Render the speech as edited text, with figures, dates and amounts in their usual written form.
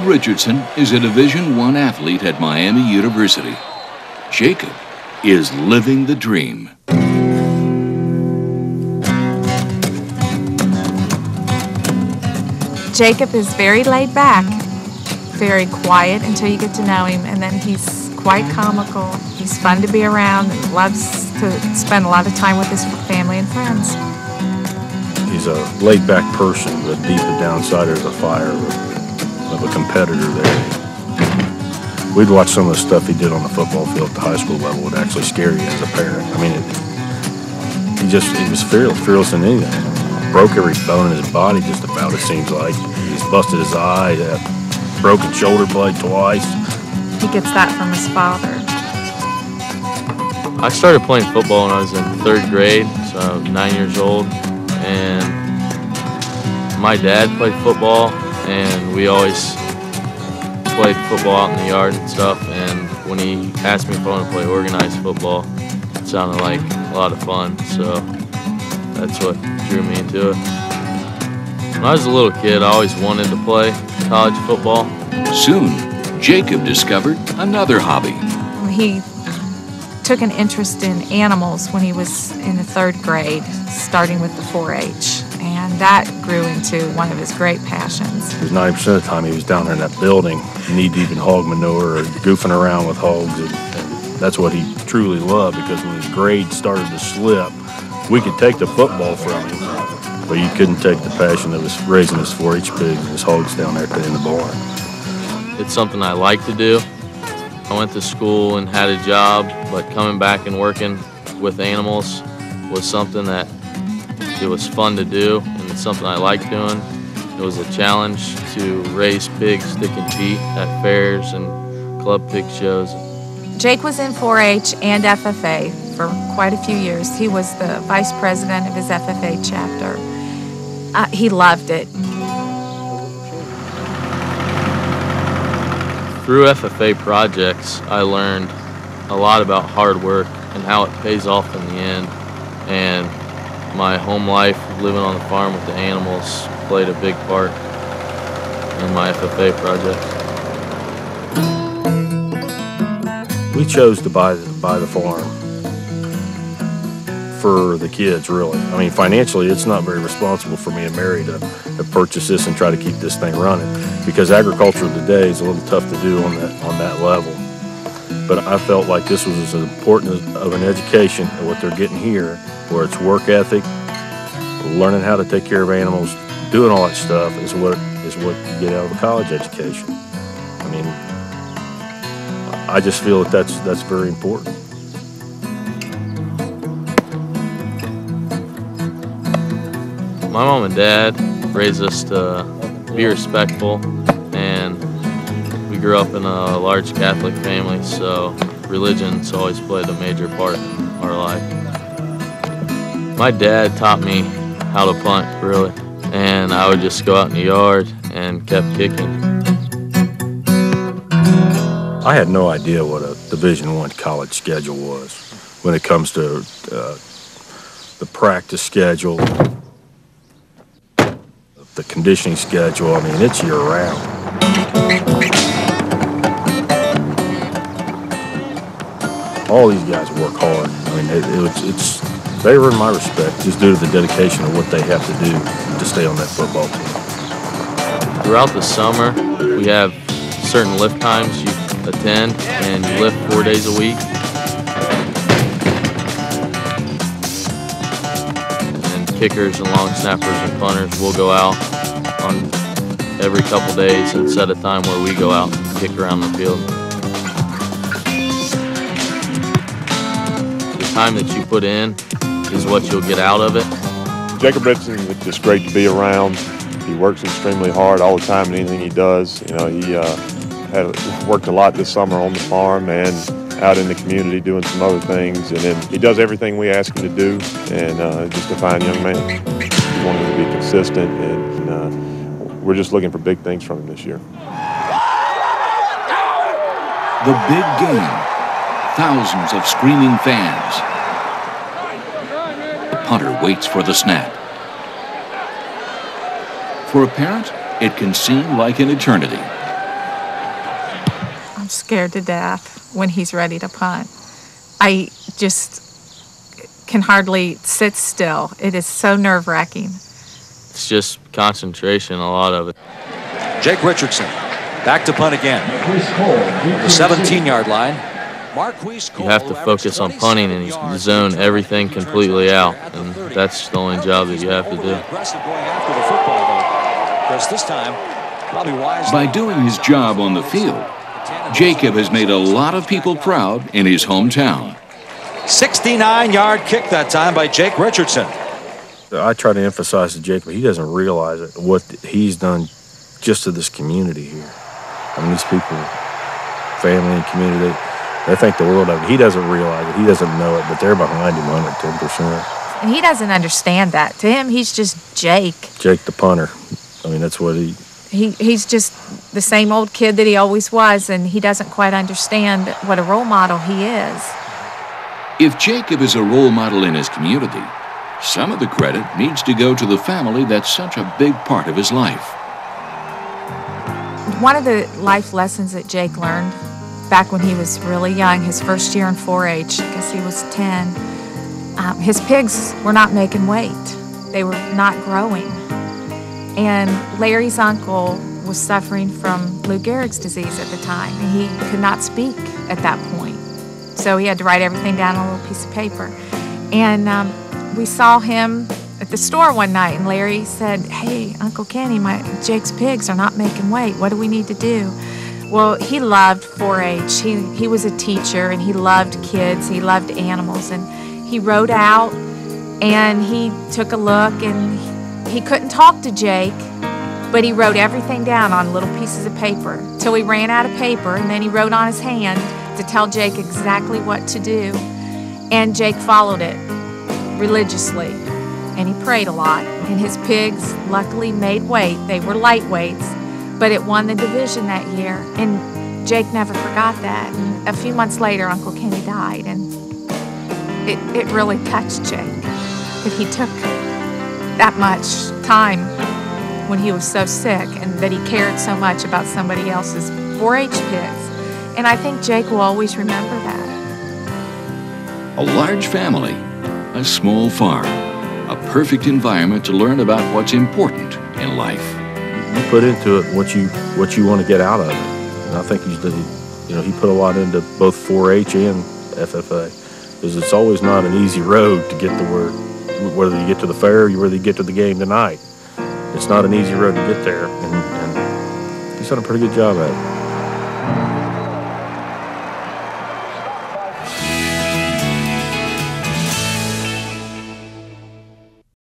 Richardson is a Division I athlete at Miami University. Jacob is living the dream. Jacob is very laid back, very quiet until you get to know him, and then he's quite comical. He's fun to be around and loves to spend a lot of time with his family and friends. He's a laid-back person, but deep down inside there's a fire of a competitor there. We'd watch some of the stuff he did on the football field at the high school level. It would actually scare you as a parent. I mean, he was fearless in anything. Broke every bone in his body just about, it seems like. He's busted his eye, broken shoulder blade twice. He gets that from his father. I started playing football when I was in 3rd grade, so I was 9 years old. And my dad played football, and we always played football out in the yard and stuff. And when he asked me if I wanted to play organized football, it sounded like a lot of fun. So that's what drew me into it. When I was a little kid, I always wanted to play college football. Soon, Jacob discovered another hobby. He took an interest in animals when he was in the 3rd grade, starting with the 4-H, and that grew into one of his great passions. 90% of the time he was down there in that building, knee-deep in hog manure or goofing around with hogs, and that's what he truly loved, because when his grades started to slip, we could take the football from him, but you couldn't take the passion of his raising his 4-H pig and his hogs down there in the barn. It's something I like to do. I went to school and had a job, but coming back and working with animals was something that it was fun to do, and it's something I like doing. It was a challenge to raise pigs to compete at fairs and club pig shows. Jake was in 4-H and FFA for quite a few years. He was the vice president of his FFA chapter. He loved it. Through FFA projects, I learned a lot about hard work and how it pays off in the end. And my home life, living on the farm with the animals, played a big part in my FFA project. We chose to buy the farm for the kids, really. I mean, financially, it's not very responsible for me and Mary to purchase this and try to keep this thing running, because agriculture today is a little tough to do on that level. But I felt like this was as important of an education of what they're getting here, where it's work ethic, learning how to take care of animals, doing all that stuff is what you get out of a college education. I mean, I just feel that that's very important. My mom and dad raised us to be respectful, and we grew up in a large Catholic family, so religion's always played a major part in our life. My dad taught me how to punt, really, and I would just go out in the yard and kept kicking. I had no idea what a Division I college schedule was when it comes to the practice schedule, the conditioning schedule. I mean, it's year-round. All these guys work hard. I mean, they earn my respect just due to the dedication of what they have to do to stay on that football team. Throughout the summer, we have certain lift times you attend, and you lift 4 days a week. Kickers and long snappers and punters will go out on every couple days and set a time where we go out and kick around the field. The time that you put in is what you'll get out of it. Jacob Richardson is just great to be around. He works extremely hard all the time in anything he does. You know, he had worked a lot this summer on the farm and out in the community doing some other things, and then he does everything we ask him to do, and just a fine young man. We want him to be consistent, and we're just looking for big things from him this year. The big game. Thousands of screaming fans. The punter waits for the snap. For a parent, it can seem like an eternity. scared to death when he's ready to punt. I just can hardly sit still. It is so nerve-wracking. It's just concentration, a lot of it. Jake Richardson back to punt again. The 17-yard line. You have to focus on punting and you zone everything completely out, and that's the only job that you have to do. By doing his job on the field, Jacob has made a lot of people proud in his hometown. 69-yard kick that time by Jake Richardson. I try to emphasize to Jacob, he doesn't realize it, what he's done just to this community here. I mean, these people, family and community, they think the world of it. He doesn't realize it. He doesn't know it, but they're behind him 110%. And he doesn't understand that. To him, he's just Jake. Jake the punter. I mean, that's what He's just the same old kid that he always was, and he doesn't quite understand what a role model he is. If Jacob is a role model in his community, some of the credit needs to go to the family that's such a big part of his life. One of the life lessons that Jake learned back when he was really young, his first year in 4-H, I guess he was 10, his pigs were not making weight. They were not growing. And Larry's uncle was suffering from Lou Gehrig's disease at the time, and he could not speak at that point. So he had to write everything down on a little piece of paper. And we saw him at the store one night, and Larry said, "Hey, Uncle Kenny, Jake's pigs are not making weight. What do we need to do?" Well, he loved 4-H. He was a teacher, and he loved kids. He loved animals. And he rode out, and he took a look, and he couldn't talk to Jake, but he wrote everything down on little pieces of paper till he ran out of paper, and then he wrote on his hand to tell Jake exactly what to do. And Jake followed it religiously, and he prayed a lot. And his pigs luckily made weight. They were lightweights, but it won the division that year, and Jake never forgot that. And a few months later, Uncle Kenny died, and it really touched Jake that he took that much time when he was so sick, and that he cared so much about somebody else's 4-H pigs. And I think Jake will always remember that. A large family, a small farm, a perfect environment to learn about what's important in life. You put into it what you want to get out of it. And I think he put a lot into both 4-H and FFA, because it's always not an easy road to get to whether you get to the fair or whether you get to the game tonight. It's not an easy road to get there, and he's done a pretty good job at it.